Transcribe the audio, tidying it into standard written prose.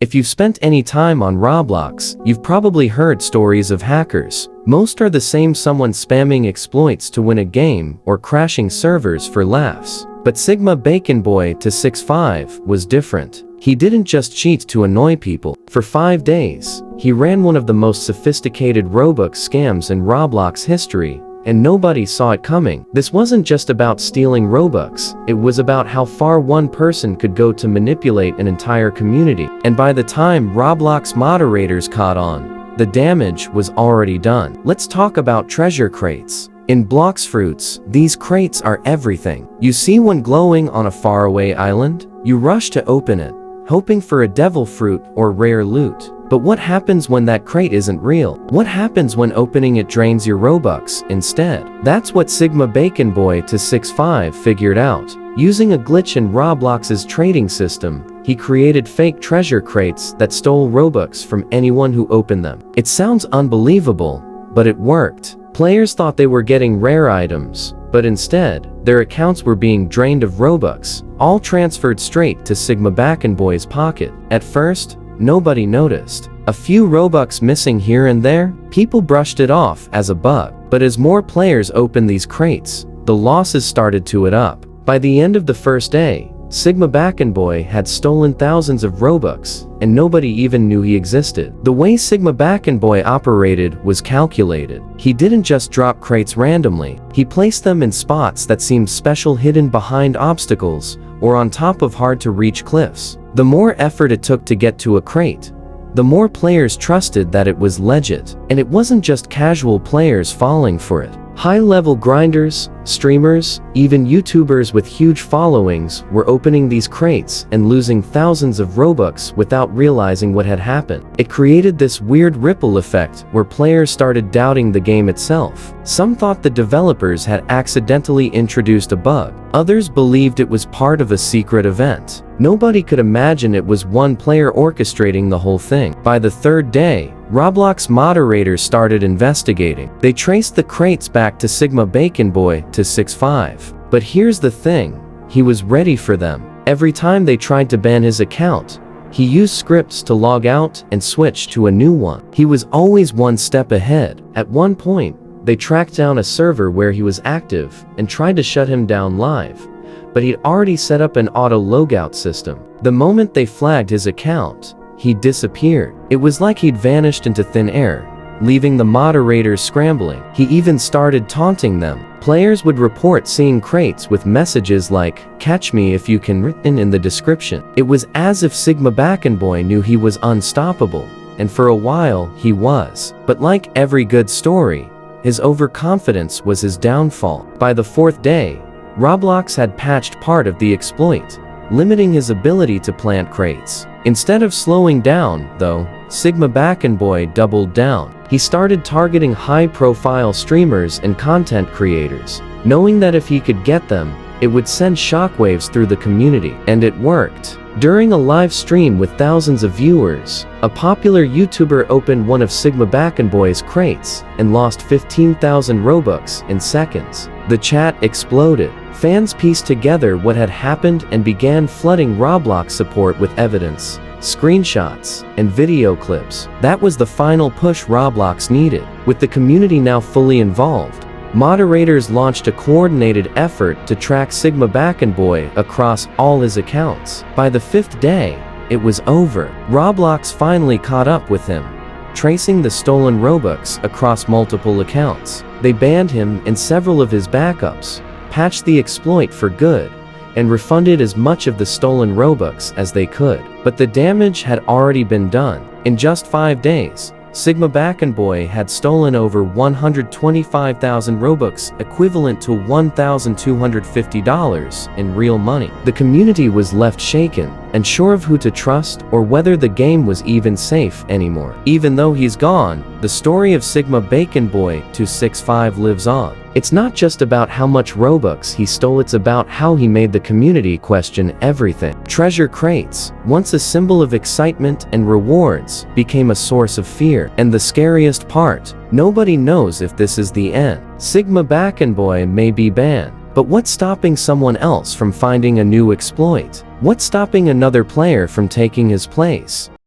If you've spent any time on Roblox, you've probably heard stories of hackers. Most are the same: someone spamming exploits to win a game or crashing servers for laughs. But Sigma Bacon Boy 265 was different. He didn't just cheat to annoy people. For 5 days, he ran one of the most sophisticated Robux scams in Roblox history, and nobody saw it coming. This wasn't just about stealing Robux, it was about how far one person could go to manipulate an entire community. And by the time Roblox moderators caught on, the damage was already done. Let's talk about treasure crates. In Blox fruits, these crates are everything. You see one glowing on a faraway island? You rush to open it, hoping for a devil fruit or rare loot. But what happens when that crate isn't real? What happens when opening it drains your Robux instead? That's what Sigma Bacon Boy 265 figured out. Using a glitch in Roblox's trading system, he created fake treasure crates that stole Robux from anyone who opened them. It sounds unbelievable, but it worked. Players thought they were getting rare items, but instead, their accounts were being drained of Robux, all transferred straight to Sigma Bacon Boy's pocket. At first, nobody noticed. A few Robux missing here and there, people brushed it off as a bug. But as more players opened these crates, the losses started to add up. By the end of the first day, Sigma Bacon Boy had stolen thousands of Robux, and nobody even knew he existed. The way Sigma Bacon Boy operated was calculated. He didn't just drop crates randomly, he placed them in spots that seemed special, hidden behind obstacles or on top of hard-to-reach cliffs. The more effort it took to get to a crate, the more players trusted that it was legit. And it wasn't just casual players falling for it. High-level grinders, streamers, even YouTubers with huge followings were opening these crates and losing thousands of Robux without realizing what had happened. It created this weird ripple effect where players started doubting the game itself. Some thought the developers had accidentally introduced a bug. Others believed it was part of a secret event. Nobody could imagine it was one player orchestrating the whole thing. By the third day, Roblox moderators started investigating. They traced the crates back to Sigma Bacon Boy 265. But here's the thing, he was ready for them. Every time they tried to ban his account, he used scripts to log out and switch to a new one. He was always one step ahead. At one point, they tracked down a server where he was active and tried to shut him down live, but he'd already set up an auto logout system. The moment they flagged his account, he disappeared. It was like he'd vanished into thin air, leaving the moderators scrambling. He even started taunting them. Players would report seeing crates with messages like, "Catch me if you can," written in the description. It was as if Sigma Bacon Boy knew he was unstoppable, and for a while, he was. But like every good story, his overconfidence was his downfall. By the fourth day, Roblox had patched part of the exploit, limiting his ability to plant crates. Instead of slowing down, though, Sigma Bacon Boy doubled down. He started targeting high-profile streamers and content creators, knowing that if he could get them, it would send shockwaves through the community. And it worked. During a live stream with thousands of viewers, a popular YouTuber opened one of Sigma Bacon Boy's crates and lost 15,000 Robux in seconds. The chat exploded. Fans pieced together what had happened and began flooding Roblox support with evidence, screenshots, and video clips. That was the final push Roblox needed. With the community now fully involved, moderators launched a coordinated effort to track Sigma Bacon Boy across all his accounts. By the fifth day, it was over. Roblox finally caught up with him, tracing the stolen Robux across multiple accounts. They banned him and several of his backups, patched the exploit for good, and refunded as much of the stolen Robux as they could. But the damage had already been done. In just 5 days, Sigma Bacon Boy had stolen over 125,000 Robux, equivalent to $1,250 in real money. The community was left shaken, unsure of who to trust or whether the game was even safe anymore. Even though he's gone, the story of Sigma Bacon Boy 265 lives on. It's not just about how much Robux he stole, it's about how he made the community question everything. Treasure crates, once a symbol of excitement and rewards, became a source of fear. And the scariest part, nobody knows if this is the end. Sigma Bacon Boy may be banned, but what's stopping someone else from finding a new exploit? What's stopping another player from taking his place?